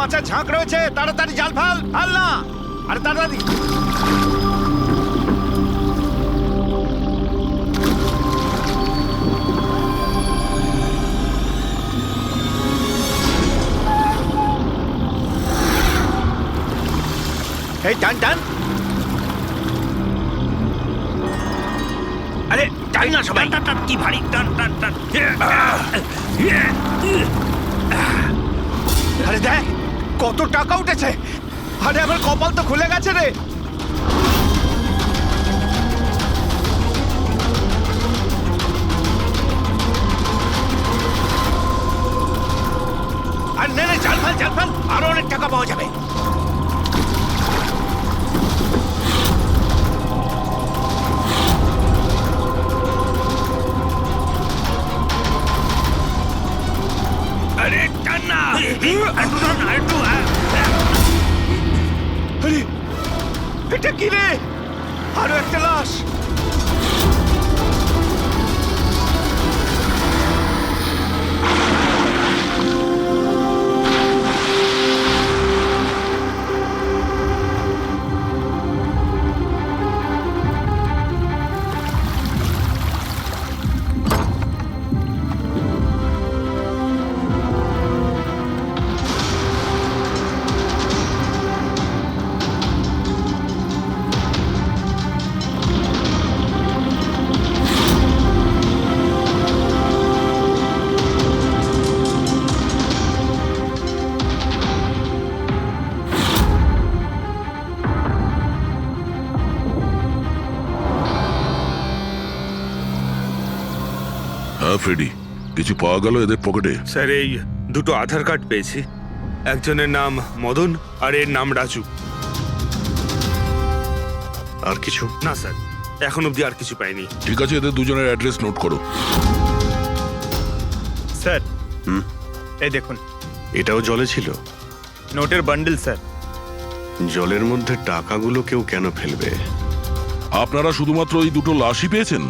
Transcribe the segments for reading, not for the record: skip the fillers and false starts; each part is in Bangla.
মাছের ঝাঁক রয়েছে, তাড়াতাড়ি জাল ফেল, ফেল না, আরে তাড়াতাড়ি। এই টান টান, আরে টান না সবাই। টান টান, কি ভারী, টান টান টান। আরে দেখ কত টাকা উঠেছে। আরে আমার কপাল তো খুলে গেছে রে। আর নে নে, জাল ফেল, জাল ফেল, আরো অনেক টাকা পাওয়া যাবে। আরে টান না, একটু টান না, একটু। আরে এটা কি রে? আরো একটা লাশ। হ্যাঁ ফ্রেডি, কিছু পাওয়া গেল এদের পকেটে? স্যার, এই দুটো আধার কার্ড পেয়েছি। একজনের নাম মদন আর এর নাম রাজু। আর কিছু? না স্যার, এখন অবধি আর কিছু পাইনি। ঠিক আছে, এদের দুজনের অ্যাড্রেস নোট করো। স্যার এই দেখুন, এটাও জলে ছিল? নোটের বান্ডেল স্যার। জলের মধ্যে টাকাগুলো কেউ কেন ফেলবে? আপনারা শুধুমাত্র এই দুটো লাশই পেয়েছেন?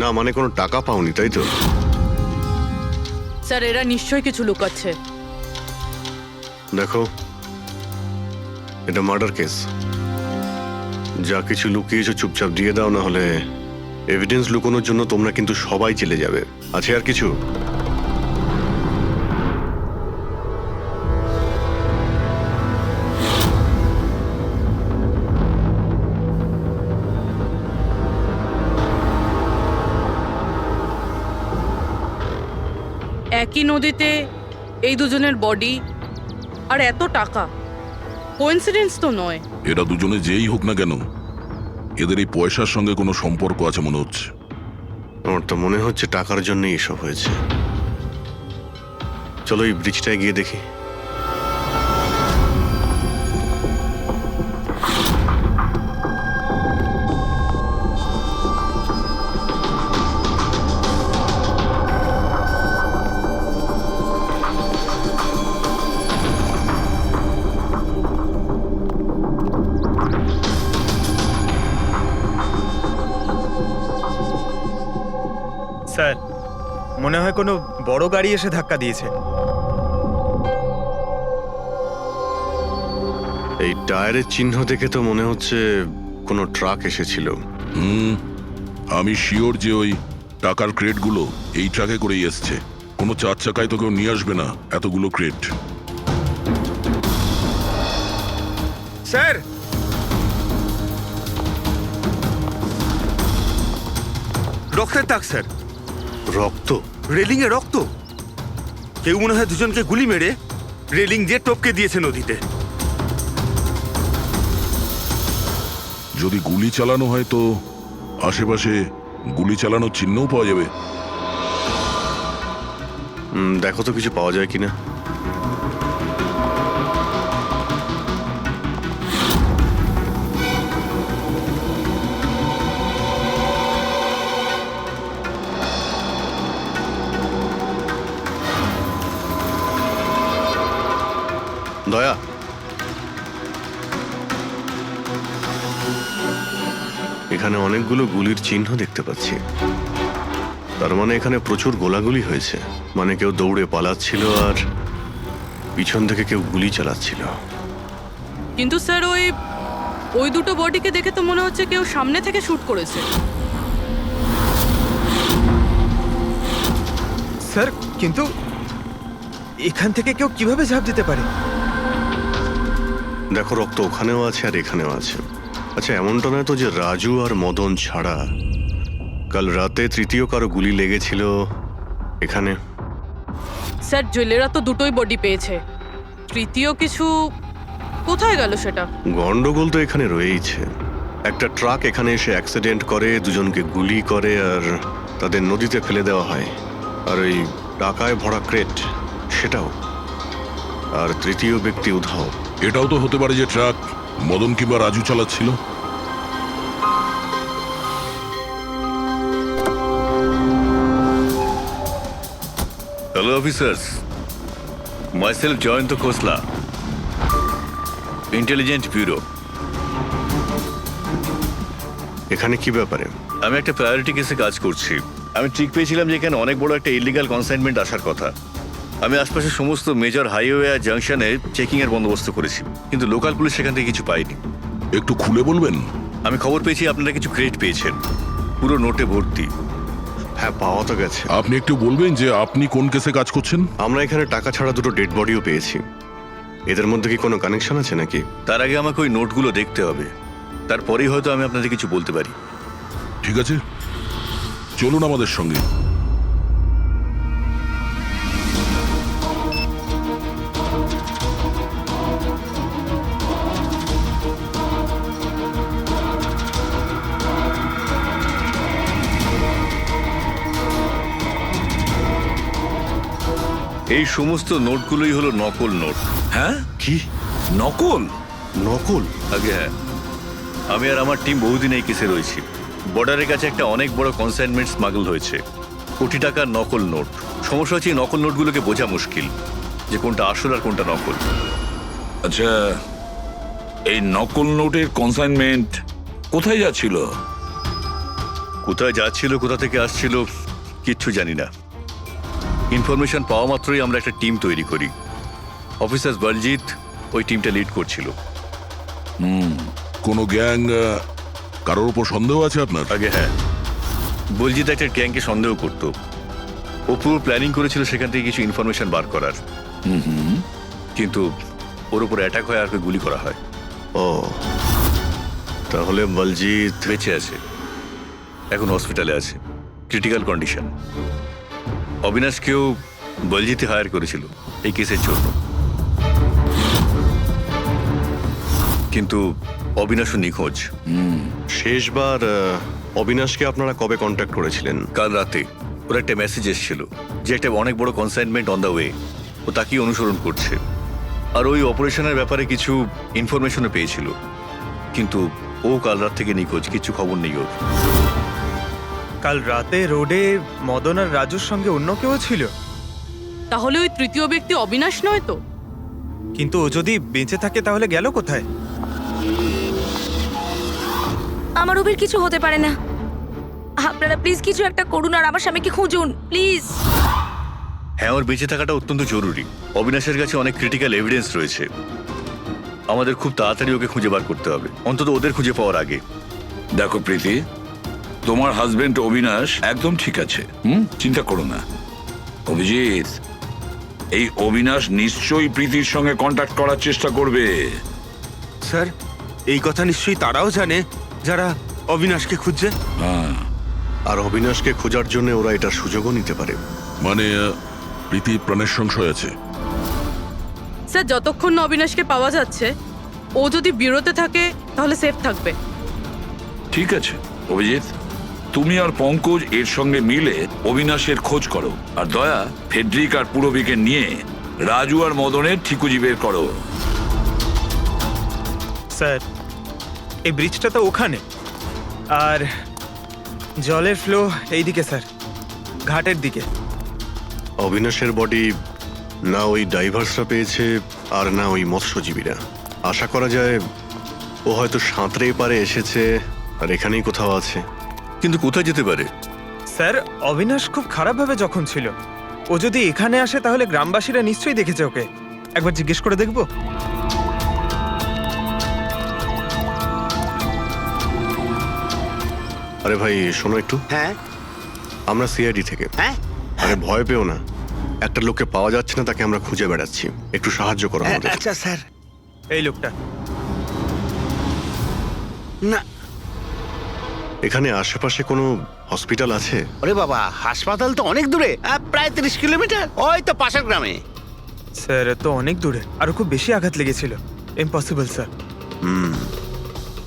না মানে কোনো টাকা পাওনি, তাই তো? স্যার, এরা নিশ্চয়ই কিছু লুকাচ্ছে। দেখো, এটা মার্ডার কেস। যা কিছু লুকিয়েছো চুপচাপ দিয়ে দাও, না হলে এভিডেন্স লুকানোর জন্য তোমরা কিন্তু সবাই চলে যাবে। আছে আর কিছু? একই নদীতে এই দুজনের বডি আর এত টাকা, কোইন্সিডেন্স তো নয়। এরা দুজনে যেই হোক না কেন, এদের এই পয়সার সঙ্গে কোনো সম্পর্ক আছে মনে হচ্ছে। আমার তো মনে হচ্ছে টাকার জন্যই এসব হয়েছে। চলো এই ব্রিজটায় গিয়ে দেখি। স্যার মনে হয় কোনো বড় গাড়ি এসে ধাক্কা দিয়েছে। এই টায়ারের চিহ্ন দেখে তো মনে হচ্ছে কোনো ট্রাক এসেছিল। আমি শিওর যে ওই টাকার ক্রেটগুলো এই ট্রাকে করেই এসছে। কোনো চার চাকায় তো কেউ নিয়ে আসবে না এতগুলো ক্রেট। স্যার, রক্তের দাগ স্যার। রক্ত? রেলিং এ রক্ত। কেউ মনে হয় দুজনকে গুলি মেরে রেলিং দিয়ে টপকে দিয়েছে নদীতে। যদি গুলি চালানো হয় তো আশেপাশে গুলি চালানোর চিহ্নও পাওয়া যাবে। দেখো তো কিছু পাওয়া যায় কিনা। দয়া, এখানে অনেকগুলো গুলির চিহ্ন দেখতে পাচ্ছি। তার মানে এখানে প্রচুর গোলাগুলি হয়েছে। মানে কেউ দৌড়ে পালাচ্ছিল আর পিছন থেকে কেউ গুলি চালাচ্ছিল। কিন্তু স্যার ওই দুটো বডিকে দেখে তো মনে হচ্ছে কেউ সামনে থেকে শুট করেছে। স্যার কিন্তু এখান থেকে কেউ কিভাবে ঝাঁপ দিতে পারে? দেখো, রক্ত ওখানেও আছে আর এখানেও আছে। আচ্ছা, এমনটা নয় তো যে রাজু আর মদন ছাড়া কাল রাতে তৃতীয় কারো গুলি লেগেছিল এখানে? স্যার জেলেরা তো দুটোই বডি পেয়েছে, তৃতীয় কিছু কোথায় গেল সেটা? গন্ডগোল তো এখানে রয়েইছে। একটা ট্রাক এখানে এসে অ্যাক্সিডেন্ট করে, দুজনকে গুলি করে আর তাদের নদীতে ফেলে দেওয়া হয়। আর ওই টাকায় ভরা ক্রেট সেটাও। আর তৃতীয় ব্যক্তি উধাও। এটাও তো হতে পারে যে ট্রাক মদন কিংবা রাজু চালাচ্ছিল। হ্যালো অফিসার্স, মাইসেলফ জয়ন্ত খোসলা, ইন্টেলিজেন্স ব্যুরো। এখানে কি ব্যাপারে? আমি একটা প্রায়োরিটি কেসে কাজ করছি। আমি ঠিক পেয়েছিলাম যে এখানে অনেক বড় একটা ইলিগাল কনসাইনমেন্ট আসার কথা। আমি আশপাশের সমস্ত মেজর হাইওয়ে আর জাংশনে চেকিংয়ের বন্দোবস্ত করেছি, কিন্তু লোকাল পুলিশ সেখান থেকে কিছু পায়নি। একটু খুলে বলবেন? আমি খবর পেয়েছি আপনারা কিছু ক্রেট পেয়েছেন, পুরো নোটে ভর্তি। হ্যাঁ, পাওয়া তো গেছে। আপনি একটু বলবেন যে আপনি কোন কেসে কাজ করছেন? আমরা এখানে টাকা ছাড়া দুটো ডেড বডিও পেয়েছি। এদের মধ্যে কি কোনো কানেকশন আছে নাকি? তার আগে আমাকে ওই নোটগুলো দেখতে হবে, তারপরেই হয়তো আমি আপনাদের কিছু বলতে পারি। ঠিক আছে, চলুন আমাদের সঙ্গে। এই সমস্ত নোটগুলোই হলো নকল নোট। হ্যাঁ, কি নকল? নকল? আগে হ্যাঁ, আমি আর আমার টিম বহুদিন এই কেসে রয়েছি। বর্ডারের কাছে একটা অনেক বড় কনসাইনমেন্ট স্মাগল হয়েছে, কোটি টাকার নকল নোট। সমস্যা হচ্ছে এই নকল নোটগুলোকে বোঝা মুশকিল যে কোনটা আসল আর কোনটা নকল। আচ্ছা, এই নকল নোটের কনসাইনমেন্ট কোথায় যাচ্ছিল? কোথায় যাচ্ছিল, কোথা থেকে আসছিল কিচ্ছু জানি না। ইনফরমেশন পাওয়া মাত্রই আমরা একটা টিম তৈরি করি। অফিসার বলজিৎ ওই টিমটা লিড করছিল। কোনো গ্যাং কারোর উপর সন্দেহ আছে আপনার? আগে হ্যাঁ, বলজিৎ একটা গ্যাংকে সন্দেহ করত। ও পুরো প্ল্যানিং করেছিল সেখান থেকে কিছু ইনফরমেশন বার করার, কিন্তু ওর উপর অ্যাটাক হয় আর ওকে গুলি করা হয়। ও, তাহলে বলজিৎ বেঁচে আছে, এখন হসপিটালে আছে, ক্রিটিক্যাল কন্ডিশন। অবিনাশকেও বলজিৎই হায়ার করেছিল এই কেসের জন্য, কিন্তু অবিনাশও নিখোঁজ। শেষবার অবিনাশকে আপনারা কবে কন্ট্যাক্ট করেছিলেন? কাল রাতে ওর একটা মেসেজ এসেছিল যে একটা অনেক বড় কনসাইনমেন্ট অন দ্য ওয়ে, ও তাকেই অনুসরণ করছে। আর ওই অপারেশনের ব্যাপারে কিছু ইনফরমেশনও পেয়েছিল, কিন্তু ও কাল রাত থেকে নিখোঁজ, কিছু খবর নেই ওর। কাল রাতে রোডে মদন আর রাজুর সঙ্গে অন্য কেউ ছিল? তাহলে ওই তৃতীয় ব্যক্তি অবিনাশ নয় তো? কিন্তু ও যদি বেঁচে থাকে তাহলে গেল কোথায়? আমার ওদের কিছু হতে পারে না। আপনারা প্লিজ কিছু একটা করুন আর আমার স্বামীকে খুঁজুন প্লিজ। হ্যাঁ, ওর বেঁচে থাকাটা অত্যন্ত জরুরি। অবিনাশের কাছে অনেক ক্রিটিক্যাল এভিডেন্স রয়েছে, আমাদের খুব তাড়াতাড়ি ওকে খুঁজে বার করতে হবে, অন্তত ওদের খুঁজে পাওয়ার আগে। দেখো প্রীতি, তোমার হাজবেন্ড অবিনাশ একদম ঠিক আছে, চিন্তা করো না। অভিজিৎ, এই অবিনাশ নিশ্চয়ই প্রীতির সঙ্গে কন্ট্যাক্ট করার চেষ্টা করবে। স্যার, এই কথা নিশ্চয়ই তারাও জানে যারা অবিনাশকে খুঁজছে। হ্যাঁ, আর অবিনাশকে খোঁজার জন্য ওরা এটার সুযোগও নিতে পারে। মানে প্রীতি প্রাণের সংশয় আছে। স্যার যতক্ষণ না অবিনাশকে পাওয়া যাচ্ছে, ও যদি বিরতে থাকে তাহলে সেফ থাকবে। ঠিক আছে অভিজিৎ, তুমি আর পঙ্কজ এর সঙ্গে মিলে অবিনাশের খোঁজ করো, আর দয়া ফেডরিক আর পুরবিকে নিয়ে রাজু আর মদনের ঠিকুজি বের করো। স্যার, এই ব্রিজটা তো ওখানে, আর জলের ফ্লো এইদিকে স্যার, ঘাটের দিকে। অবিনাশের বডি না ওই ডাইভার্সরা পেয়েছে আর না ওই মৎস্যজীবীরা। আশা করা যায় ও হয়তো সাঁতরে পারে এসেছে আর এখানেই কোথাও আছে। কিন্তু কোথায় যেতে পারে? স্যার, অবিনাশ খুব খারাপভাবে জখম ছিল। ও যদি এখানে আসে তাহলে গ্রামবাসীরা নিশ্চয়ই দেখেছে ওকে। একবার জিজ্ঞেস করে দেখবো? আরে ভাই শোনো একটু, হ্যাঁ আমরা সিআইডি থেকে। হ্যাঁ আরে ভয় পেও না, একটা লোককে পাওয়া যাচ্ছে না, তাকে আমরা খুঁজে বেড়াচ্ছি, একটু সাহায্য করো আমাদের। আচ্ছা স্যার। এই লোকটা। না এখানে আশেপাশে কোনো হসপিটাল আছে? ওরে বাবা, হাসপাতাল তো অনেক দূরে, প্রায় 30 কিলোমিটার, ওই তো পাশের গ্রামে। স্যার এ তো অনেক দূরে, আরো খুব বেশি আঘাত লেগেছিল। Impossible sir.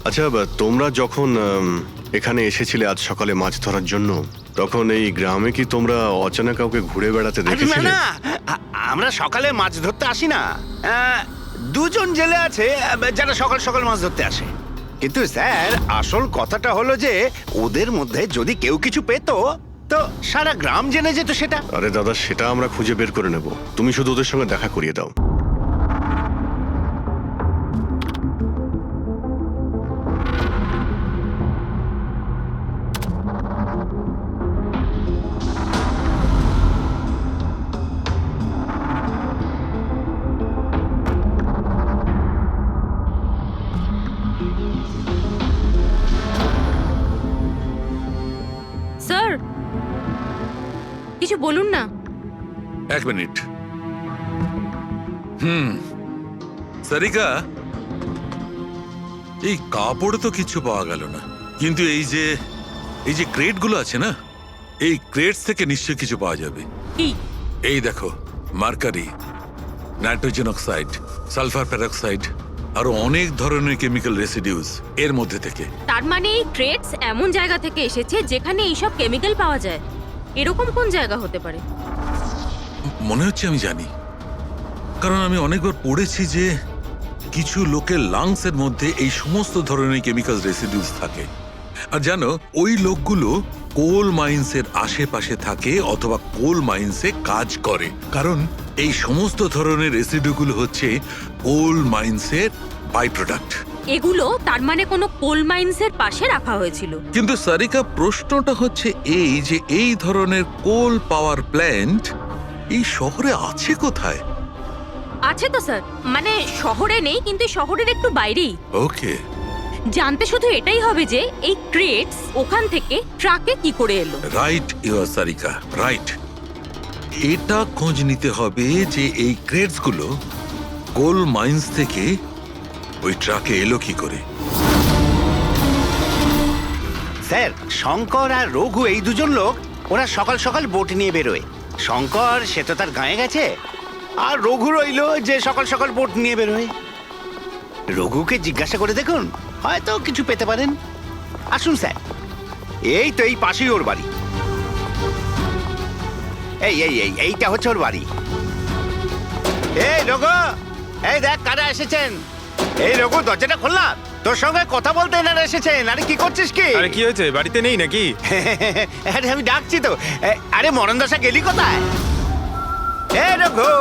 আচ্ছা তোমরা যখন এখানে এসেছিলে আজ সকালে মাছ ধরার জন্য, তখন এই গ্রামে কি তোমরা অচেনা কাউকে ঘুরে বেড়াতে আরে না দেখেছিলে? না, আমরা সকালে মাছ ধরতে আসি না। দুজন জেলে আছে যারা সকাল সকাল মাছ ধরতে আসে। কিন্তু স্যার আসল কথাটা হলো যে ওদের মধ্যে যদি কেউ কিছু পেতো তো সারা গ্রাম জেনে যেত সেটা। আরে দাদা, সেটা আমরা খুঁজে বের করে নেব, তুমি শুধু ওদের সঙ্গে দেখা করিয়ে দাও। স্যার কিছু বলুন না। এক মিনিট। সারিকা, এই কাপড়ে তো কিছু পাওয়া গেল না, কিন্তু এই যে ক্রেট গুলো আছে না, এই ক্রেটস থেকে নিশ্চয়ই কিছু পাওয়া যাবে। কি? এই দেখো, mercury, nitrogen oxide, sulphur peroxide, আরো অনেক ধরনের কেমিক্যাল রেসিডিউস এর মধ্যে থেকে। তার মানে এই ট্রেডস এমন জায়গা থেকে এসেছে যেখানে এইসব কেমিক্যাল পাওয়া যায়। এরকম কোন জায়গা হতে পারে? মনে হচ্ছে আমি জানি, কারণ আমি অনেকবার পড়েছি যে কিছু লোকের লাংসের মধ্যে এই সমস্ত ধরনের কেমিক্যাল রেসিডিউস থাকে। আর জানো, ওই লোকগুলো কোল মাইন্সের আশেপাশে থাকে অথবা কোল মাইন্সে কাজ করে, কারণ এই সমস্ত ধরনের রেসিডিউগুলো হচ্ছে কোল মাইন্সের বাই প্রোডাক্ট। এগুলো তার মানে কোনো কোল মাইন্সের পাশে রাখা হয়েছিল। কিন্তু সারিকা, প্রশ্নটা হচ্ছে এই যে এই ধরনের কোল পাওয়ার প্ল্যান্ট এই শহরে আছে কোথায়? আছে তো স্যার, মানে শহরে নেই, কিন্তু শহরের একটু বাইরেই। ওকে, জানতে শুধু এটাই হবে যে এই ক্রেটস ওখান থেকে ট্রাকে কি করে এলো। Right your Sarika, right. এটা খোঁজ নিতে হবে যে এই ক্রেটস গুলো কোল মাইন্স থেকে ওই ট্রাকে এলো কি করে। স্যার শঙ্কর আর রঘু এই দুজন লোক, ওরা সকাল সকাল বোট নিয়ে বেরোয়। শঙ্কর সে তো তার গায়ে গেছে, আর রঘু রইলো যে সকাল সকাল বোট নিয়ে বেরোয়। রঘুকে জিজ্ঞাসা করে দেখুন, হয়তো কিছু পেতে পারেন। আসুন স্যার, এই তো এই পাশেই ওর বাড়ি। এইটা হচ্ছে ওর বাড়ি। এই রঘু, এই দেখ কারা এসেছেন। এই রঘু, দরজাটা খুললাম, তোর সঙ্গে কথা বলতে এনারা এসেছেন। আরে কি করছিস কি? আরে কি হয়েছে, বাড়িতে নেই নাকি? আরে আমি ডাকছি তো। আরে মরণ দশা গেলি কোথায়? এ রঘু,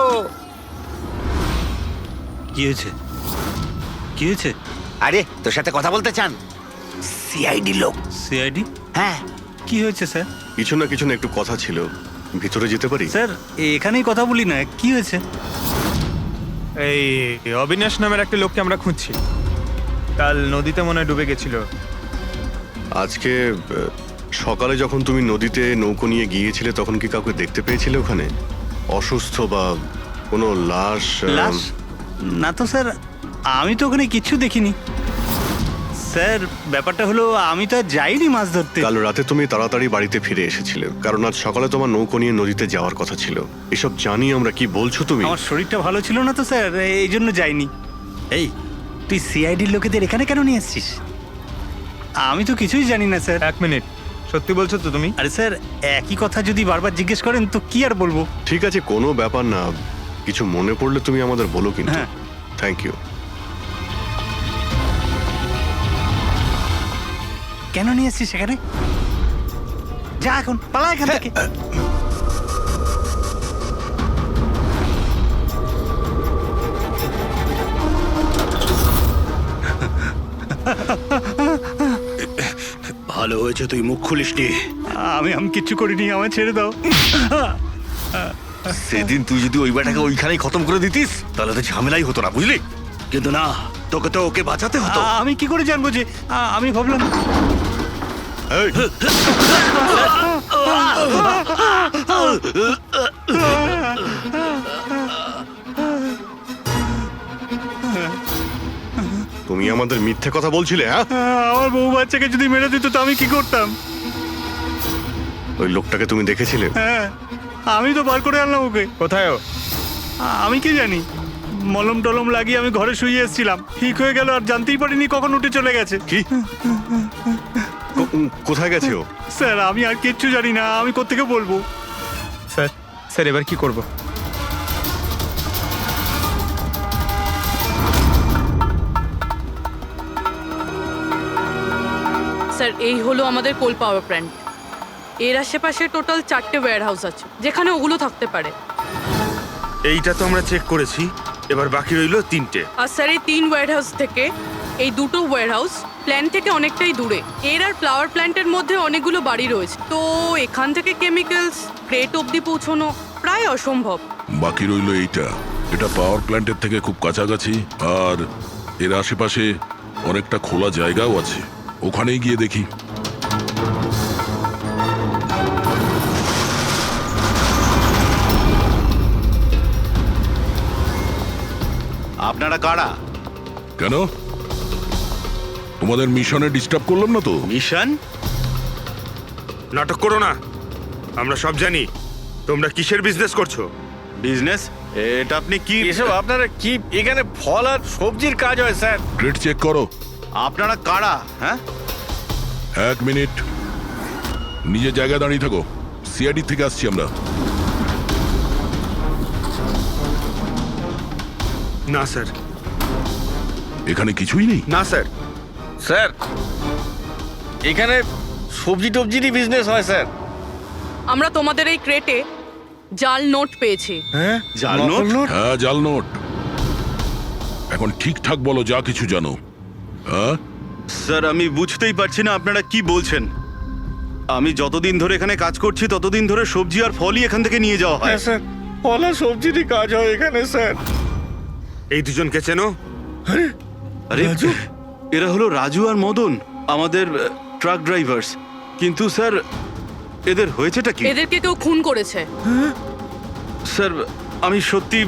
কি হয়েছে? কি হয়েছে? আরে তোর সাথে কথা বলতে চান সিআইডি লোক। সিআইডি? হ্যাঁ। কি হয়েছে স্যার? কিছু না কিছু না, একটু কথা ছিল, ভিতরে যেতে পারি? স্যার এখানেই কথা বলি না, কি হয়েছে? এই অবিনাশ নামের একটা লোককে আমরা খুঁজছি। কাল নদীতে মনে হয় ডুবে গেছিল। আজকে সকালে যখন তুমি নদীতে নৌকো নিয়ে গিয়েছিলে, তখন কি কাউকে দেখতে পেয়েছিলে ওখানে অসুস্থ বা কোনো লাশ? লাশ? না তো স্যার, আমি তো ওখানে কিচ্ছু দেখিনি। স্যার ব্যাপারটা হলো, আমি তো আর যাইনি মাছ ধরতে। কাল রাতে তুমি তাড়াতাড়ি বাড়িতে ফিরে এসেছিলে, কারণ আজ সকালে তোমার নৌকো নিয়ে নদীতে যাওয়ার কথা ছিল। এসব জানি আমরা, কি বলছো তুমি? আমার শরীরটা ভালো ছিল না তো স্যার, এই জন্য যাইনি। এই তুই সিআইডির লোকেদের এখানে কেন নিয়ে এসছিস? আমি তো কিছুই জানি না স্যার। এক মিনিট, সত্যি বলছো তো তুমি? আরে স্যার, একই কথা যদি বারবার জিজ্ঞেস করেন তো কি আর বলবো। ঠিক আছে, কোনো ব্যাপার না, কিছু মনে পড়লে তুমি আমাদের বলো কিন্তু। হ্যাঁ। Thank you. কেন নিয়ে এসছিস সেখানে? যা এখন, পালা এখান থেকে। ভালো হয়েছে তুই মুখ খুলিসনি। আমি কিচ্ছু করিনি, আমায় ছেড়ে দাও। সেদিন তুই যদি ওই বেটাকে ওইখানেই খতম করে দিতিস তাহলে তো ঝামেলাই হতো না, বুঝলি? কিন্তু না, তোকে তো ওকে বাঁচাতে হতো। আমি কি করে জানবো যে আমি ভাবলাম এই, তুমি আমাদের মিথ্যে কথা বলছিলে, হ্যাঁ? আমার বউ বাচ্চাকে যদি মেরে দিত তো আমি কি করতাম? ওই লোকটাকে তুমি দেখেছিলে? হ্যাঁ, আমি তো বার করে আনলাম ওকে। কোথায় ও? আমি কি জানি, মলম টলম লাগিয়ে আমি ঘরে শুয়ে এসেছিলাম, ঠিক হয়ে গেল আর জানতেই পারিনি কখন উঠে চলে গেছে। কি? কোথায় গেছে ও? স্যার আমি আর কিচ্ছু জানি না, আমি কোত্থেকে বলবো? স্যার স্যার এবার কি করব? স্যার এই হলো আমাদের কোল পাওয়ার প্ল্যান্ট। এর আশেপাশে টোটাল 4টে ওয়্যার হাউস আছে যেখানে ওগুলো থাকতে পারে। এইটা তো আমরা চেক করেছি, এবার বাকি রইলো 3টে। আর স্যার এই 3 ওয়্যার হাউস থেকে এই 2টো ওয়্যার হাউস প্ল্যান্ট থেকে অনেকটাই দূরে। এর আর ফ্লাওয়ার প্ল্যান্টের মধ্যে অনেকগুলো বাড়ি রয়েছে, তো এখান থেকে কেমিক্যালস ক্রেট অবধি পৌঁছানো প্রায় অসম্ভব। বাকি রইল এইটা, এটা পাওয়ার প্ল্যান্টের থেকে খুব কাছাকাছি আর এর আশেপাশে অনেকটা খোলা জায়গাও আছে, ওখানেই গিয়ে দেখি। আপনারা কারা? কেন, তোমাদের মিশনে ডিস্টার্ব করলাম না তো? মিশন? নাটক করো না, আমরা সব জানি তোমরা কিসের বিজনেস করছো। বিজনেস? এটা আপনি কি? এসব আপনারা কি, এখানে ফল আর সবজির কাজ হয় স্যার। গ্রেড চেক করো। আপনারা কারা? হ্যাঁ, 1 মিনিট, নিজের জায়গায় দাঁড়িয়ে থাকো। সিআইডি থেকে আসছি আমরা। না স্যার, এখানে কিছুই নেই। না স্যার। স্যার এখানে সবজি টবজিরই বিজনেস হয় স্যার। আমরা তোমাদের এই ক্রেটে জাল নোট পেয়েছি। হ্যাঁ, জাল নোট? হ্যাঁ, জাল নোট। এখন ঠিকঠাক বলো যা কিছু জানো। হ্যাঁ, স্যার আমি বুঝতেই পারছি না আপনারা কি বলছেন। আমি যতদিন ধরে এখানে কাজ করছি ততদিন ধরে সবজি আর ফলই এখান থেকে নিয়ে যাওয়া হয়। হ্যাঁ স্যার, ফল আর সবজিরই কাজ হয় এখানে স্যার। এই দুজনকে চেনো? আরে এরা হলো রাজু আর মদন, আমাদের ট্রাক ড্রাইভার্স। কিন্তু স্যার এদের হয়েছেটা কি? এদেরকে কেউ খুন করেছে। স্যার আমি সত্যি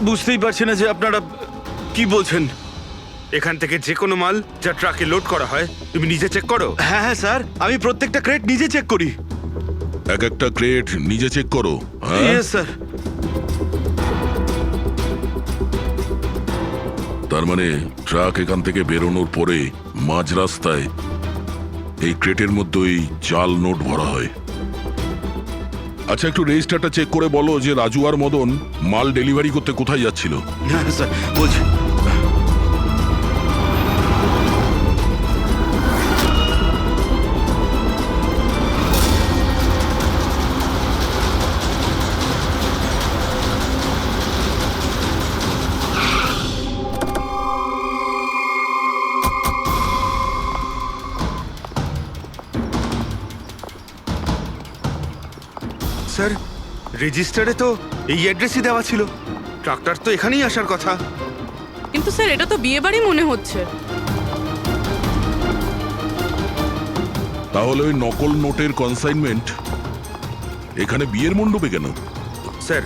বুঝতেই পারছি না যে আপনারা কি বলছেন। এখান থেকে যে কোনো মাল যা ট্রাকে লোড করা হয় তুমি নিজে চেক করো। হ্যাঁ হ্যাঁ স্যার, আমি প্রত্যেকটা ক্রেট নিজে চেক করি। এক একটা ক্রেট নিজে চেক করো। হ্যাঁ, ইয়েস স্যার। তার মানে ট্রাক এখান থেকে বেরোনোর পরে মাঝ রাস্তায় এই ক্রেটের মধ্যে ওই জাল নোট ভরা হয়। আচ্ছা, একটু রেজিস্টারটা চেক করে বলো যে রাজু আর মদন মাল ডেলিভারি করতে কোথায় যাচ্ছিল। হ্যাঁ স্যার বলছি। স্যার রেজিস্টারে তো এই অ্যাড্রেসই দেওয়া ছিল, ট্রাকটার তো এখানেই আসার কথা। কিন্তু স্যার এটা তো বিয়ে বাড়ি মনে হচ্ছে। তাহলে ওই নকল নোটের কনসাইনমেন্ট এখানে বিয়ের মণ্ডপে কেন? স্যার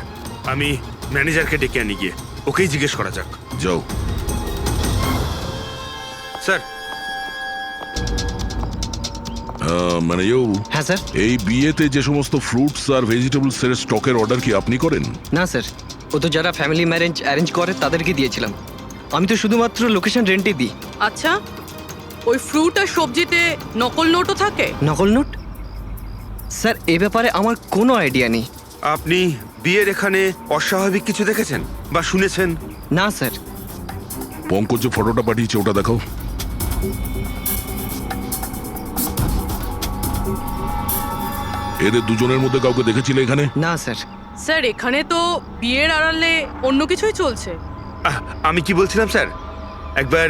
আমি ম্যানেজারকে ডেকে আনি, গিয়ে ওকেই জিজ্ঞেস করা যাক। যাও। স্যার। মানে হ্যাঁ স্যার। এই বিয়েতে যে সমস্ত ফ্রুটস আর ভেজিটেবলস এর স্টকের অর্ডার কি আপনি করেন? না স্যার, ও তো যারা ফ্যামিলি ম্যারেজ অ্যারেঞ্জ করে তাদেরকে দিয়েছিলাম। আমি তো শুধুমাত্র লোকেশন রেন্টে দিই। আচ্ছা, ওই ফ্রুট আর সবজিতে নকল নোটও থাকে? নকল নোট? স্যার এ ব্যাপারে আমার কোনো আইডিয়া নেই। আপনি বিয়ের এখানে অস্বাভাবিক কিছু দেখেছেন বা শুনেছেন? না স্যার। পঙ্কজ যে ফটোটা পাঠিয়েছে ওটা দেখাও। এদের দুজনের মধ্যে কাউকে দেখেছিলে এখানে? না স্যার। স্যার এখানে তো বিয়ের আড়ালে অন্য কিছুই চলছে। আমি কি বলছিলাম স্যার, একবার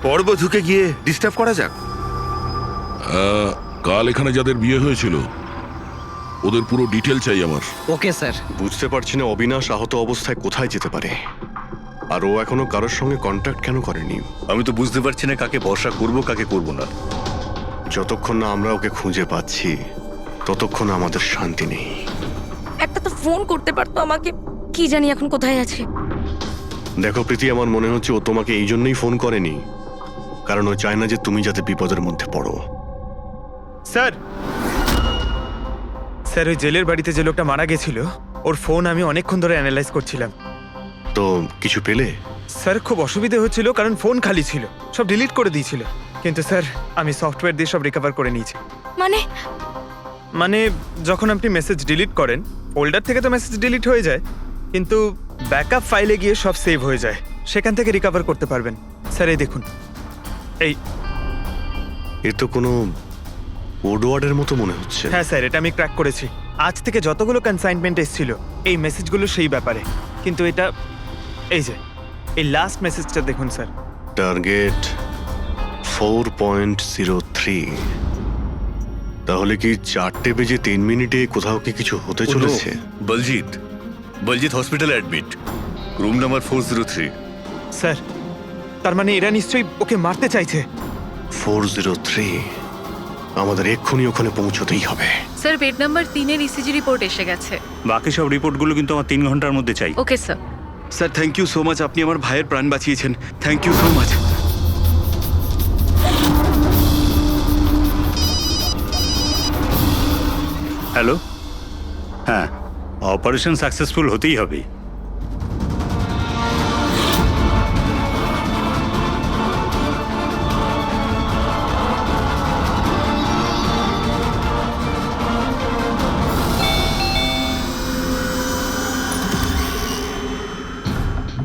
পরবধূকে গিয়ে ডিস্টার্ব করা যাক। কাল এখানে যাদের বিয়ে হয়েছিল ওদের পুরো ডিটেল চাই আমার। Okay sir. বুঝতে পারছি না অবিনাশ আহত অবস্থায় কোথায় যেতে পারে, আর ও এখনো কারোর সঙ্গে কন্ট্যাক্ট কেন করেনি। আমি তো বুঝতে পারছি না কাকে ভরসা করব কাকে করব না। যতক্ষণ না আমরা ওকে খুঁজে পাচ্ছি ততক্ষণ আমাদের শান্তি নেই। একটা তো ফোন করতে পারতো আমাকে, কি জানি এখন কোথায় আছে। দেখো প্রীতি, আমার মনে হচ্ছে ও তোমাকে এই জন্যই ফোন করেনি, কারণ ও চায় না যে তুমি যাতে বিপদের মধ্যে পড়ো। স্যার, স্যার ওই জেলের বাড়িতে যে লোকটা মারা গেছিল ওর ফোন আমি অনেকক্ষণ ধরে অ্যানালাইজ করছিলাম। তো কিছু পেলে? স্যার খুব অসুবিধে হচ্ছিল কারণ ফোন খালি ছিল, সব ডিলিট করে দিয়েছিল। কিন্তু স্যার আমি সফটওয়্যার দিয়ে সব রিকভার করে নিয়েছি। মানে যখন আপনি মেসেজ ডিলিট করেন ফোল্ডার থেকে তো মেসেজ ডিলিট হয়ে যায়, কিন্তু ব্যাকআপ ফাইলে গিয়ে সব সেভ হয়ে যায়, সেখান থেকে রিকভার করতে পারবেন। স্যার এই দেখুন, এই এ তো কোনো কোডওয়ার্ডের মতো মনে হচ্ছে। হ্যাঁ স্যার, এটা আমি ক্র্যাক করেছি। আজ থেকে যতগুলো কনসাইনমেন্ট এসেছিল এই মেসেজগুলো সেই ব্যাপারে, কিন্তু এটা এই যে এই লাস্ট মেসেজটা দেখুন স্যার। টার্গেট 4.03। তাহলে কি 4:03 কোথাও কি কিছু হতে চলেছে? বলজিৎ হসপিটালে অ্যাডমিট, রুম নাম্বার 403। স্যার তার মানে এরা নিশ্চয়ই ওকে মারতে চাইছে। 403, আমাদের এক্ষুনি ওখানে পৌঁছতেই হবে। স্যার বেড নাম্বার 3-এর ইসিজি রিপোর্ট এসে গেছে। বাকি সব রিপোর্টগুলো কিন্তু আমার 3 ঘন্টার মধ্যে চাই। Okay sir. Sir thank you so much, আপনি আমার ভাইয়ের প্রাণ বাঁচিয়েছেন। Thank you so much. Hello, হ্যাঁ, অপারেশন সাকসেসফুল হতেই হবে।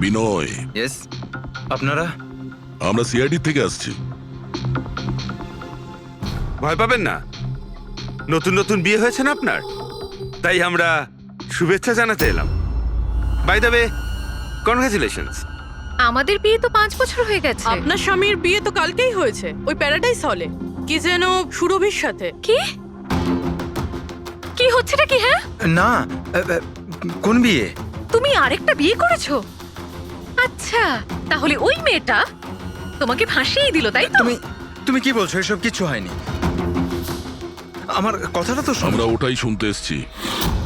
বিনয়, ইয়েস, আপনারা? আমরা সিআইডি থেকে আসছি। ভয় পাবেন না, নতুন নতুন বিয়ে হয়েছে না আপনার, তাই আমরা শুভেচ্ছা জানাতে এলাম। By the way, congratulations. আমাদের বিয়ে তো 5 বছর হয়ে গেছে। আপনার স্বামীর বিয়ে তো কালকেই হয়েছে, ওই প্যারাডাইস হলে, কি যেন সুরভির সাথে। কি কি হচ্ছেটা কি? হ্যাঁ না, কোন বিয়ে? তুমি আরেকটা বিয়ে করেছো? আচ্ছা, তাহলে ওই মেয়েটা তোমাকে ফাঁসিয়ে দিল, তাই তো? তুমি কি বলছো? এসব কিছু হয়নি। আমার কথাটা তো আমরা ওটাই শুনতে এসেছি।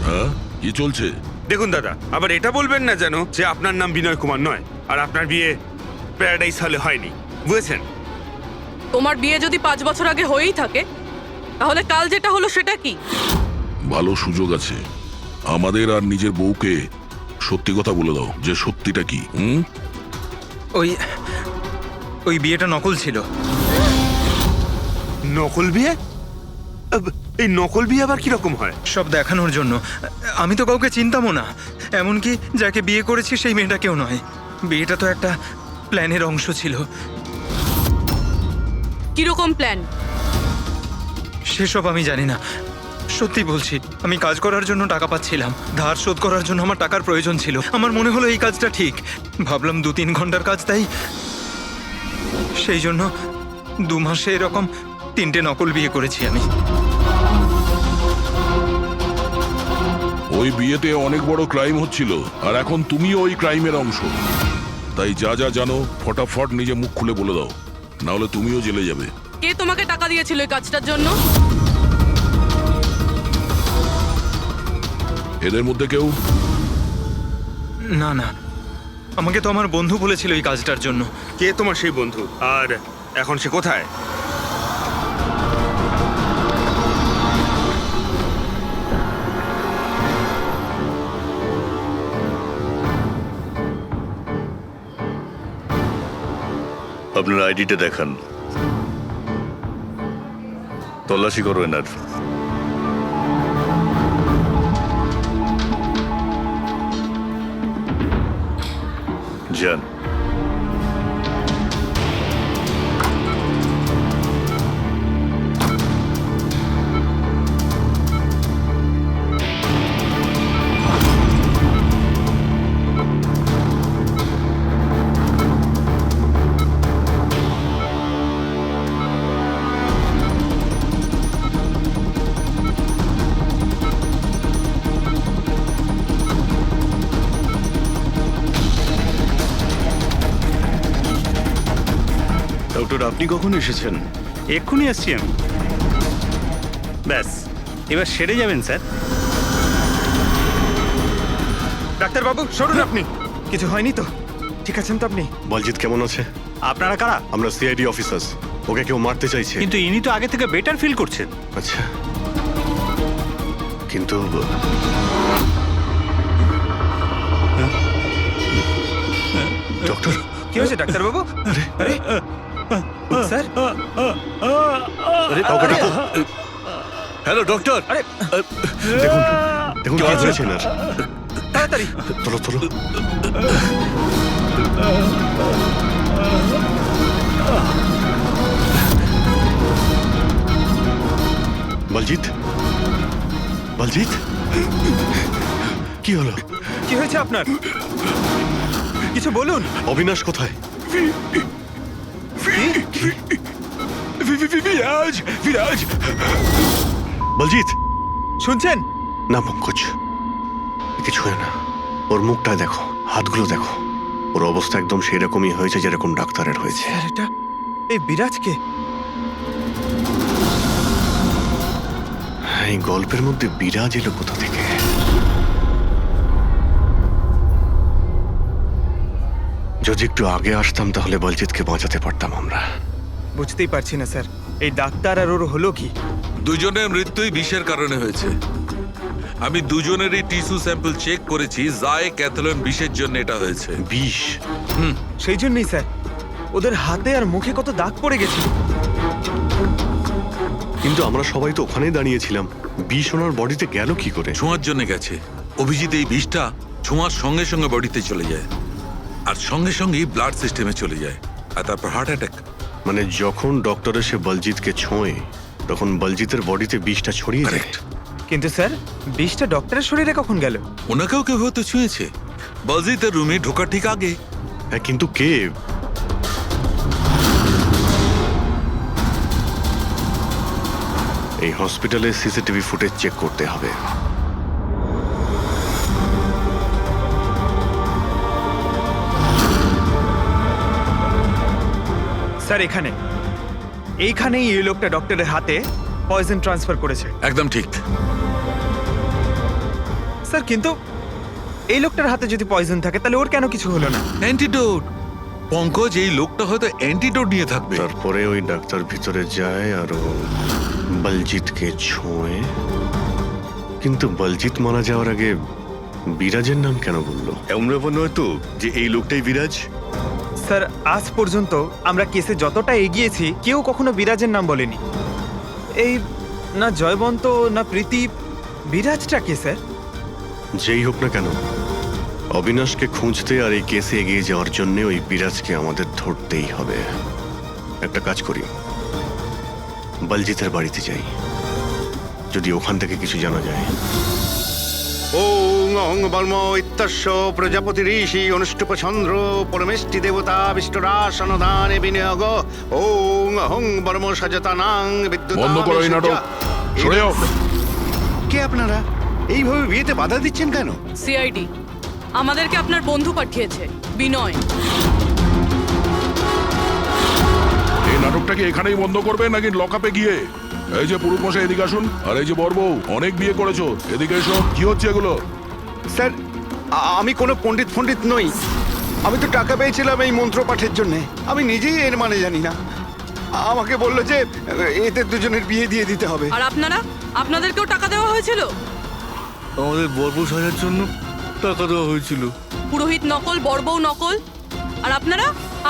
হ্যাঁ, কি চলছে? দেখুন দাদা, আবার এটা বলবেন না যেন যে আপনার নাম বিনয় কুমার নয় আর আপনার বিয়ে প্যারাডাইস হলে হয়নি, বুঝেছেন? তোমার বিয়ে যদি 5 বছর আগে হয়েই থাকে তাহলে কাল যেটা হলো সেটা কি? ভালো সুযোগ আছে, আমাদের আর নিজের বউকে সত্যি কথা বলে দাও যে সত্যিটা কি। ওই বিয়েটা নকল ছিল। নকল বিয়ে? এই নকল বিয়ে আবার কিরকম হয়? সব দেখানোর জন্য। আমি তো কাউকে চিনতামও না, এমনকি যাকে বিয়ে করেছি সেই মেয়েটা কেউ নয়। বিয়েটা তো একটা প্ল্যানের অংশ ছিল। কিরকম প্ল্যান? সেসব আমি জানি না, সত্যি বলছি। আমি কাজ করার জন্য টাকা পাচ্ছিলাম, ধার শোধ করার জন্য আমার টাকার প্রয়োজন ছিল। আমার মনে হলো এই কাজটা ঠিক, ভাবলাম 2-3 ঘন্টার কাজ, তাই সেই জন্য 2 মাসে এরকম 3টে নকল বিয়ে করেছি আমি। ওই বিয়েতে অনেক বড় ক্রাইম হচ্ছিল, আর এখন তুমিও ওই ক্রাইমের অংশ। তাই যা যা জানো ফটাফট নিজে মুখ খুলে বলে দাও, না হলে তুমিও জেলে যাবে। কে তোমাকে টাকা দিয়েছিল এই কাজটার জন্য? এদের মধ্যে কেউ? না না, আমাকে তো আমার বন্ধু বলেছিল এই কাজটার জন্য। কে তোমার সেই বন্ধু, আর এখন সে কোথায়? আপনার আইডিটা দেখান, তল্লাশি করো এনার। যান। ডক্টর আপনি কখন এসেছেন? এক্ষুনি আসছি আমি। ব্যাস, এবার সেরে যাবেন স্যার। ডাক্তারবাবু সরুন আপনি। কিছু হয়নি তো? ঠিক আছেন তো আপনি? বলজিৎ কেমন আছে? আপনারা কারা? আমরা সিআইডি অফিসার্স। ওকে কেউ মারতে চাইছে। কিন্তু ইনি তো আগে থেকে বেটার ফিল করছেন। আচ্ছা, কিন্তু ডক্টর, কি হয়েছে ডাক্তারবাবু? আরে স্যার, কাউকে ডাকো। Hello doctor. আরে দেখুন দেখুন কি হয়েছে না। তাড়াতাড়ি তোলো তোলো। বলজিৎ, বলজিৎ, কি হলো? কি হয়েছে আপনার? কিছু বলুন। অবিনাশ কোথায়? বলজিৎ, শুনছেন? না পঙ্কজ, কিছু হয় না। ওর মুখটা দেখো, হাতগুলো দেখো, ওর অবস্থা একদম সেই রকমই হয়েছে যেরকম ডাক্তারের হয়েছে। স্যার, এটা এই বিরাজকে? এই গল্পের মধ্যে বিরাজ এলো কোথা থেকে? যদি একটু আগে আসতাম তাহলে বলজিৎকে বাঁচাতে পারতাম আমরা। বুঝতেই পারছি না স্যার, এই ডাক্তার আর ওর হলো কি? দুজনের মৃত্যুই বিষের কারণে হয়েছে। আমি দুজনেরই টিস্যু স্যাম্পল চেক করেছি, জায় ক্যাথলন বিষের জন্য এটা হয়েছে। বিষ? সেই জন্যই স্যার, ওদের হাতে আর মুখে কত দাগ পড়ে গেছে। কিন্তু আমরা সবাই তো ওখানেই দাঁড়িয়েছিলাম। বিষ ওনার বডিতে গেল কি করে? ছোঁয়ার জন্য গেছে। অভিজিৎ, এই বিষটা ছোঁয়ার সঙ্গে সঙ্গে বডিতে চলে যায়, আর সঙ্গে সঙ্গেই ব্লাড সিস্টেমে চলে যায়, আর তারপর হার্ট অ্যাটাক। মানে যখন ডক্টর এসে বলজিৎকে ছোঁয়ে তখন বলজিতের বডিতে বিষটা ছড়িয়ে যায়। কিন্তু স্যার, বিষটা ডক্টরের শরীরে কখন গেল? ওনাকেও কেউ হয়তো ছুঁয়েছে, বলজিতের রুমে ঢোকার ঠিক আগে। হ্যাঁ, কিন্তু কে? এই হসপিটালে সিসিটিভি ফুটেজ চেক করতে হবে। স্যার, এইখানেই এই লোকটা ডক্টরের হাতে পয়জন ট্রান্সফার করেছে। একদম ঠিক। স্যার, কিন্তু এই লোকটার হাতে যদি পয়জন থাকে তাহলে ওর কেন কিছু হলো না? অ্যান্টিডোট। পঙ্কজ, এই লোকটা হয়তো অ্যান্টিডোট নিয়ে থাকবে। তারপরে ওই ডাক্তার ভিতরে যায় আর ও বলজিৎকে ছোঁয়ে। কিন্তু বলজিৎ মারা যাওয়ার আগে বিরাজের নাম কেন বললো? এমন ব্যাপার নয় তো যে এই লোকটাই বিরাজ? স্যার, আজ পর্যন্ত আমরা কেসে যতটা এগিয়েছি কেউ কখনো বিরাজের নাম বলেনি। এই না জয়বন্ত না প্রীতি, বিরাজটা কে স্যার? যেই হোক না কেন, অবিনাশকে খুঁজতে আর এই কেসে এগিয়ে যাওয়ার জন্য ওই বিরাজকে আমাদের ধরতেই হবে। একটা কাজ করি, বলজিতের বাড়িতে যাই, যদি ওখান থেকে কিছু জানা যায়। ওং অং বর্ম ইত্যস্য প্রজাপতি ঋষি অনুষ্ঠুপ চন্দ্র পরমেষ্টি দেবতা বিষ্ণুরাসনদানে বিনিয়োগ। ওং অং বর্ম সজতানাং বিদ্যুৎ। বন্ধ করো এই নাটক, সরে যাও। কে আপনারা? এইভাবে বিয়েতে বাধা দিচ্ছেন কেন? সিআইডি আমাদেরকে আপনার বন্ধু পাঠিয়েছে, বিনয়। এই নাটকটাকে এখানেই বন্ধ করবে নাকি লকআপে গিয়ে? এই যে পুরুষ মশাই, এদিকে আসুন। আর এই যে বড়বউ, অনেক বিয়ে করেছো, এদিকে এসো। কি হচ্ছে এগুলো? স্যার, আমি কোনো পণ্ডিত নই। আমি তো টাকা পেয়েছিলাম এই মন্ত্র পাঠের জন্য। আমি নিজেই এর মানে জানি না। আমাকে বললো যে এদের দুজনের বিয়ে দিয়ে দিতে হবে। আর আপনাদেরকেও টাকা দেওয়া হয়েছিল? আমাদের বর্ব সাজার জন্য টাকা দেওয়া হয়েছিল। পুরোহিত নকল, বড়বউ নকল। আর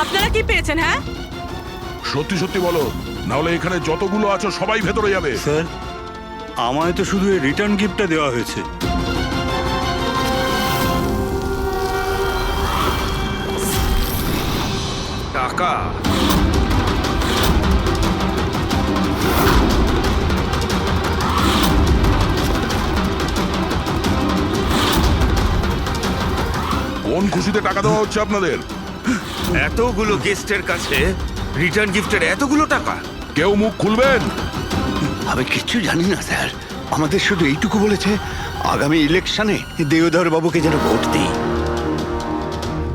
আপনারা কি পেয়েছেন? হ্যাঁ, সত্যি সত্যি বলো, নাহলে এখানে যতগুলো আছো সবাই ভেতরে যাবে। স্যার, আমায় তো শুধু এই রিটার্ন গিফটটা দেওয়া হয়েছে। টাকা? কোন খুশিতে টাকা দেওয়া হচ্ছে আপনাদের? এতগুলো গেস্টের কাছে রিটার্ন গিফটের এতগুলো টাকা? কেউ মুখ খুলবেন? আমি কিচ্ছু জানি না স্যার। আমাদের শুধু এইটুকু বলেছে, আগামী ইলেকশনে দেওধর বাবুকে যেন ভোট দিই।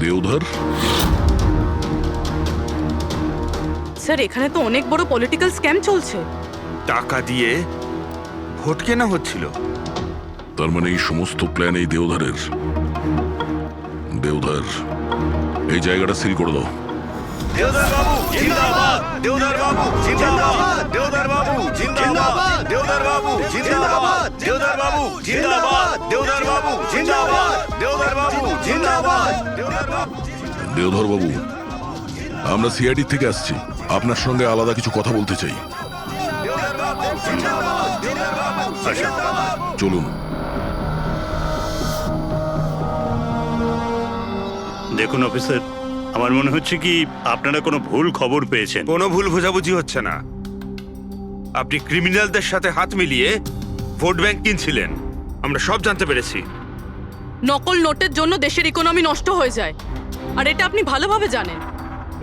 দেওধর? স্যার এখানে তো অনেক বড় পলিটিক্যাল স্ক্যাম চলছে। টাকা দিয়ে ভোট কেনা হচ্ছিল। তার মানে এই সমস্ত প্ল্যান এই দেওধারের। দেওধার, এই জায়গাটা সিল করে দাও। দেওদার বাবু জিন্দাবাদ, দেওদার বাবু জিন্দাবাদ, দেওদার বাবু জিন্দাবাদ, দেওদার বাবু জিন্দাবাদ, দেওদার বাবু জিন্দাবাদ, দেওদার বাবু জিন্দাবাদ, দেওদার বাবু জিন্দাবাদ, দেওদার বাবু। দেওধর বাবু, আমরা সিআইডি থেকে আসছি, আপনার সঙ্গে আলাদা কিছু কথা বলতে চাই। চলুন। দেখুন অফিসার, আমার মনে হচ্ছে কি আপনারা কোনো ভুল খবর পেয়েছেন। কোনো ভুল বোঝাবুঝি হচ্ছে না। আপনি ক্রিমিনালদের সাথে হাত মিলিয়ে ভোট ব্যাংক কিনছিলেন, আমরা সব জানতে পেরেছি। নকল নোটের জন্য দেশের ইকোনমি নষ্ট হয়ে যায়, আর এটা আপনি ভালোভাবে জানেন।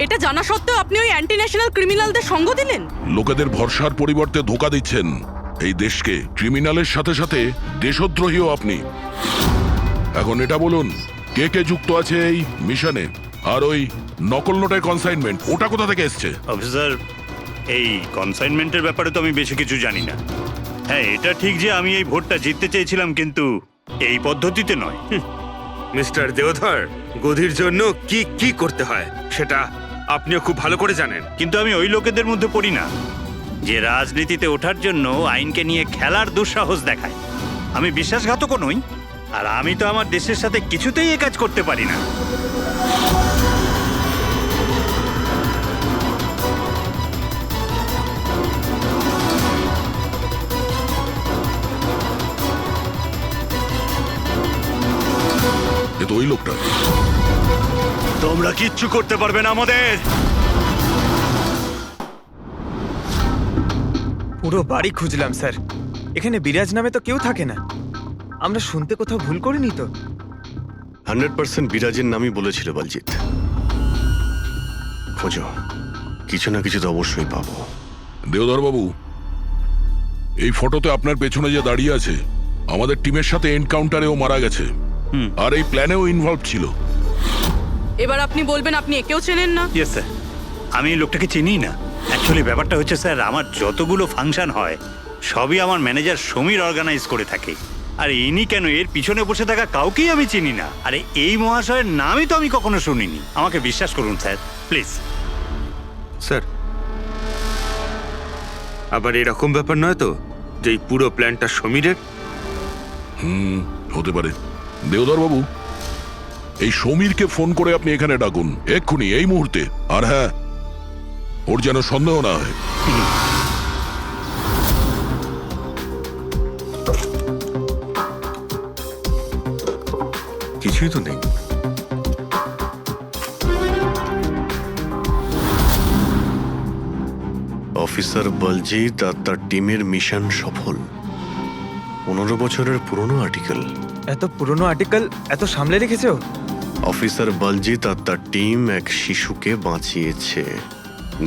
এটা জানা সত্ত্বেও আপনি ওই অ্যান্টি ন্যাশনাল ক্রিমিনালদের সঙ্গ দিলেন। লোকেদের ভরসার পরিবর্তে ধোকা দিচ্ছেন এই দেশকে। ক্রিমিনালের সাথে সাথে দেশদ্রোহীও আপনি। এখন এটা বলুন, কে কে যুক্ত আছে এই মিশনে? আর ওই নকল নোটের কনসাইনমেন্ট, ওটা কোথা থেকে এসছে? অফিসার, এই কনসাইনমেন্টের ব্যাপারে তো আমি বেশি কিছু জানি না। হ্যাঁ, এটা ঠিক যে আমি এই ভোটটা জিততে চেয়েছিলাম, কিন্তু এই পদ্ধতিতে নয়। মিস্টার দেওধর, গদির জন্য কি কি করতে হয় সেটা আপনিও খুব ভালো করে জানেন। কিন্তু আমি ওই লোকেদের মধ্যে পড়ি না যে রাজনীতিতে ওঠার জন্য আইনকে নিয়ে খেলার দুঃসাহস দেখায়। আমি বিশ্বাসঘাতকও নই, আর আমি তো আমার দেশের সাথে কিছুতেই এ কাজ করতে পারি না। এ তো ওই লোকটা। তোমরা কিচ্ছু করতে পারবে না আমাদের। পুরো বাড়ি খুঁজলাম স্যার, এখানে বিরাজ নামে তো কেউ থাকে না। আমরা শুনতে কোথাও ভুল করিনি তো? 100% বিরাজের নামই বলেছিল বলজিৎ। খোঁজো, কিছু না কিছু তো অবশ্যই পাবো। দেওধর বাবু, এই ফটোতে আপনার পেছনে যে দাঁড়িয়ে আছে, আমাদের টিমের সাথে এনকাউন্টারেও মারা গেছে, আর এই প্ল্যানেও ইনভলভ ছিল। এবার আপনি বলবেন আপনি একেও চেনেন না? ইয়েস স্যার, আমি এই লোকটাকে চিনি না। অ্যাকচুয়ালি ব্যাপারটা হচ্ছে স্যার, আমার যতগুলো ফাংশন হয় সবই আমার ম্যানেজার সমীর অর্গানাইজ করে থাকে। আর ইনি কেন, এর পিছনে বসে থাকা কাউকেই আমি চিনি না। আরে এই মহাশয়ের নামই তো আমি কখনো শুনিনি। আমাকে বিশ্বাস করুন স্যার, প্লিজ। স্যার, আবার এরকম ব্যাপার নয় তো যে এই পুরো প্ল্যানটা সমীরের? হতে পারে। দেওধর বাবু, এই সমীরকে ফোন করে আপনি এখানে ডাকুন এক্ষুনি, এই মুহূর্তে। আর হ্যাঁ, ওর যেন সন্দেহ না হয়। কিছুই তো নেই। অফিসার বলজিৎ আর তার টিমের মিশন সফল। 15 বছরের পুরনো আর্টিকেল। এত পুরনো আর্টিকেল এত সামলে রেখেছো? অফিসার বলজিৎ আর তার টিম এক শিশুকে বাঁচিয়েছে।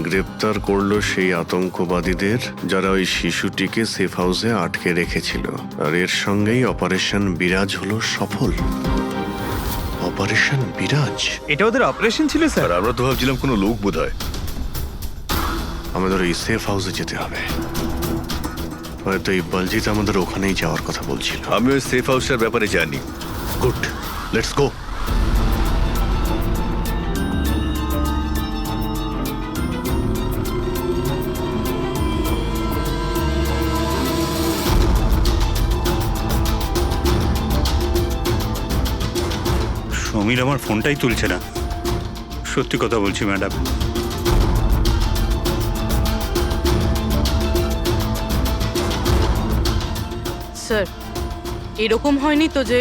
গ্রেপ্তার করলো সেই আতঙ্কবাদীদের যারা ওই শিশুটিকে সেফ হাউসে আটকে রেখেছিল। আর এর সঙ্গেই অপারেশন বিরাজ হলো সফল। অপারেশন বিরাজ? এটা ওদের অপারেশন ছিল স্যার? আর আমরা তো ভাবছিলাম কোনো লোক বোধহয়। আমাদের ওই সেফ হাউসে যেতে হবে। হয়তো এই বলজিৎ আমাদের ওখানেই যাওয়ার কথা বলছিল। আমি ওই সেফ হাউসের ব্যাপারে জানি। Good, let's go. সমীর আমার ফোনটাই তুলছে না। সত্যি কথা বলছি ম্যাডাম। স্যার, এরকম হয়নি তো যে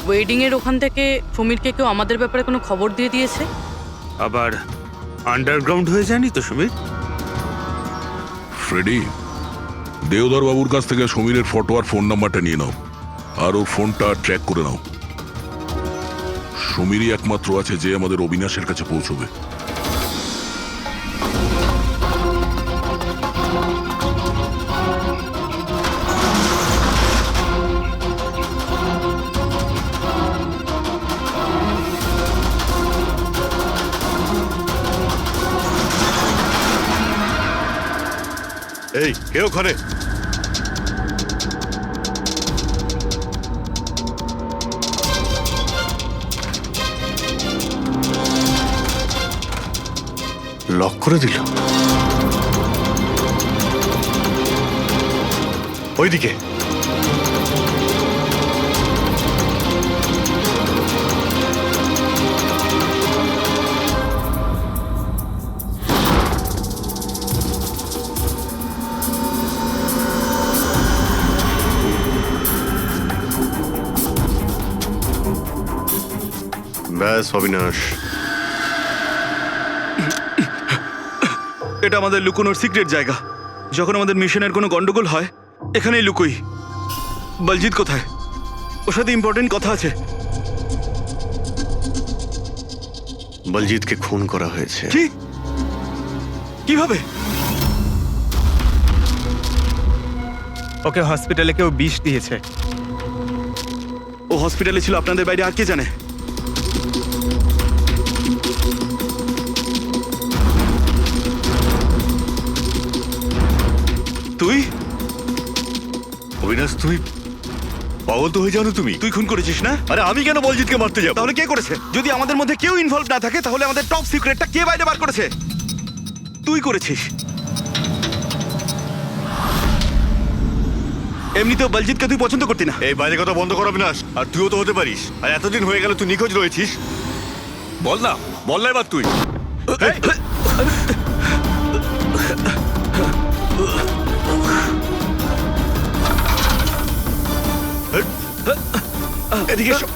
ওয়েডিং এর ওখান থেকে সমীরকে কেউ আমাদের ব্যাপারে কোনো খবর দিয়ে দিয়েছে? আবার আন্ডারগ্রাউন্ড হয়ে যায়নি তো সমীর? ফ্রেডি, দেওধর বাবুর কাছ থেকে সমীরের ফটো আর ফোন নাম্বারটা নিয়ে নাও, আর ওর ফোনটা ট্র্যাক করে নাও। সমীরই একমাত্র আছে যে আমাদের অবিনাশের কাছে পৌঁছবে। এই কে ওখানে? লক করে দিল। ওইদিকে ব্যাস অবিনাশ, এটা আমাদের লুকোনোর সিক্রেট জায়গা। যখন আমাদের মিশনের কোনো গন্ডগোল হয় এখানেই লুকোই। বলজিৎ কোথায়? ওর সাথে ইম্পর্টেন্ট কথা আছে। বলজিৎকে খুন করা হয়েছে। কি? কিভাবে? ওকে হসপিটালে কেউ বিষ দিয়েছে। ও হসপিটালে ছিল, আপনাদের বাইরে আর কে জানে? তুই অবিনাশ, তুমি পাগল তো হয়ে যাও না তুমি? তুই খুন করেছিস না? আরে আমি কেন বলজিৎকে মারতে যাবো? তাহলে কে করেছে? যদি আমাদের মধ্যে কেউ ইনভলভ না থাকে তাহলে আমাদের টপ সিক্রেটটা কে বাইরে বার করেছে? তুই করেছিস। এমনিতেও বলজিৎকে তুই পছন্দ করতি না। এই বাইরে কথা বন্ধ কর অবিনাশ। আর তুইও তো হতে পারিস। আর এতদিন হয়ে গেল তুই নিখোঁজ রয়েছিস। বল না এবার তুই। এদিকে এসো।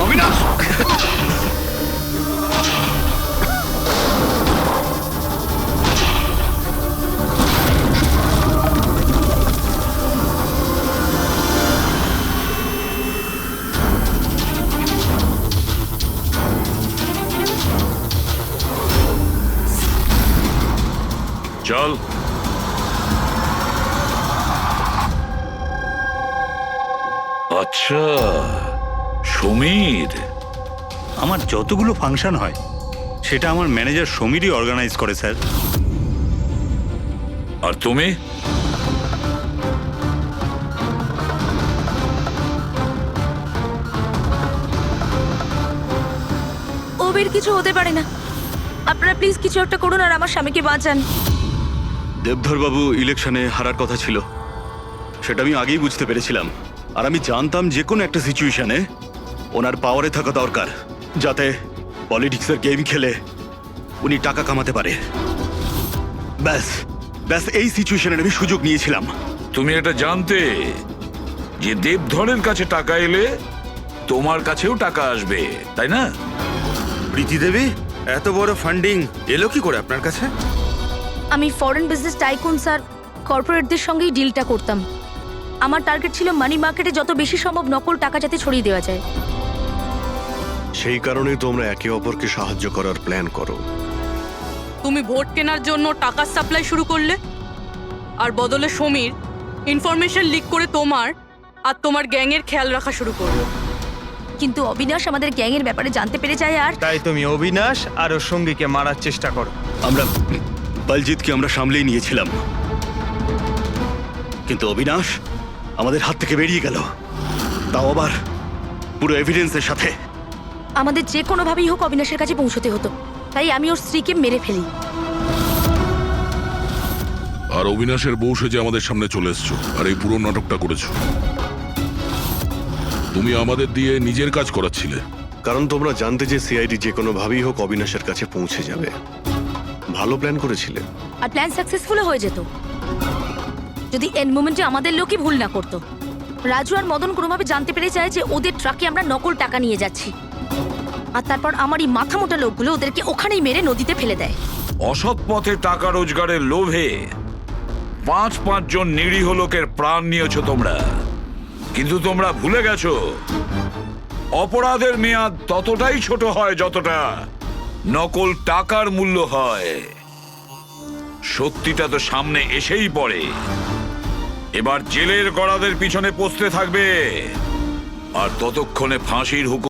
অবিনাশ! চল। আচ্ছা, সমীর। আমার যতগুলো ফাংশন হয় সেটা আমার ম্যানেজার সমীরই অর্গানাইজ করে স্যার। আর তুমি? ওবের কিছু হতে পারে না। আপনারা প্লিজ কিছু একটা করুন আর আমার স্বামীকে বাঁচান। দেবধর বাবু ইলেকশনে হারার কথা ছিল, সেটা আমি আগেই বুঝতে পেরেছিলাম। আর আমি জানতাম যে কোনো একটা সিচুয়েশনে ওনার পাওয়ারে থাকা দরকার, যাতে পলিটিক্সের গেম খেলে উনি টাকা কামাতে পারে। ব্যাস ব্যাস এই সিচুয়েশনে আমি সুযোগ নিয়েছিলাম। তুমি এটা জানতে যে দেবধরের কাছে টাকা এলে তোমার কাছেও টাকা আসবে, তাই না? প্রীতি দেবী, এত বড় ফান্ডিং এলো কি করে আপনার কাছে? আমি ফরেন বিজনেস টাইকুন স্যার কর্পোরেটদের সঙ্গেই ডিলটা করতাম। আমার টার্গেট ছিল মানি মার্কেটে যত বেশি সম্ভব নকল টাকা যাতে ছড়িয়ে দেওয়া যায়। সেই কারণেই তোমরা একে অপরকে সাহায্য করার প্ল্যান করো। তুমি ভোট কেনার জন্য টাকার সাপ্লাই শুরু করলে, আর বদলে সমীর ইনফরমেশন লিক করে তোমার আর তোমার গ্যাংয়ের খেয়াল রাখা শুরু করলো। কিন্তু অবিনাশ আমাদের গ্যাংয়ের ব্যাপারে জানতে পেরে যায় আর তাই তুমি অবিনাশ আর ওর সঙ্গীকে মারার চেষ্টা করো। আমরা বলজিৎকে আমরা সামলেই নিয়েছিলাম, কিন্তু অবিনাশ আমাদের হাত থেকে বেরিয়ে গেল, তাও আবার পুরো এভিডেন্সের সাথে। আমাদের যে কোনোভাবেই হোক অবিনাশের কাছে পৌঁছতে হতো, তাই আমি ওর স্ত্রীকে মেরে ফেলি। আর অবিনাশের বউ সেজে আমাদের সামনে চলে এসছো আর এই পুরো নাটকটা করেছো। তুমি আমাদের দিয়ে নিজের কাজ করাচ্ছিলে, কারণ তোমরা জানতে যে সিআইডি যে কোনো ভাবেই হোক অবিনাশের কাছে পৌঁছে যাবে। ভালো প্ল্যান করেছিলে। আর প্ল্যান সাকসেসফুল হয়ে যেত যদি এন্ড মোমেন্টে আমাদের লোকই ভুল না করতো। রাজু আর মদন কোনোভাবে জানতে পেরে যায় যে ওদের ট্রাকে আমরা নকল টাকা নিয়ে যাচ্ছি, আর তারপর আমার এই মাথা মোটা লোকগুলো ওদেরকে ওখানেই মেরে নদীতে ফেলে দেয়। অসৎ পথে টাকা রোজগারের লোভে 5 জন নিরীহ লোকের প্রাণ নিয়েছো তোমরা, কিন্তু তোমরা ভুলে গেছো অপরাধের মেয়াদ ততটাই ছোট হয় যতটা নকল টাকার মূল্য হয়। সত্যিটা তো সামনে এসেই পড়ে। এবার জেলের গড়াদের পিছনে পৌঁছতে থাকবে, আর ততক্ষণে ফাঁসির হুকুম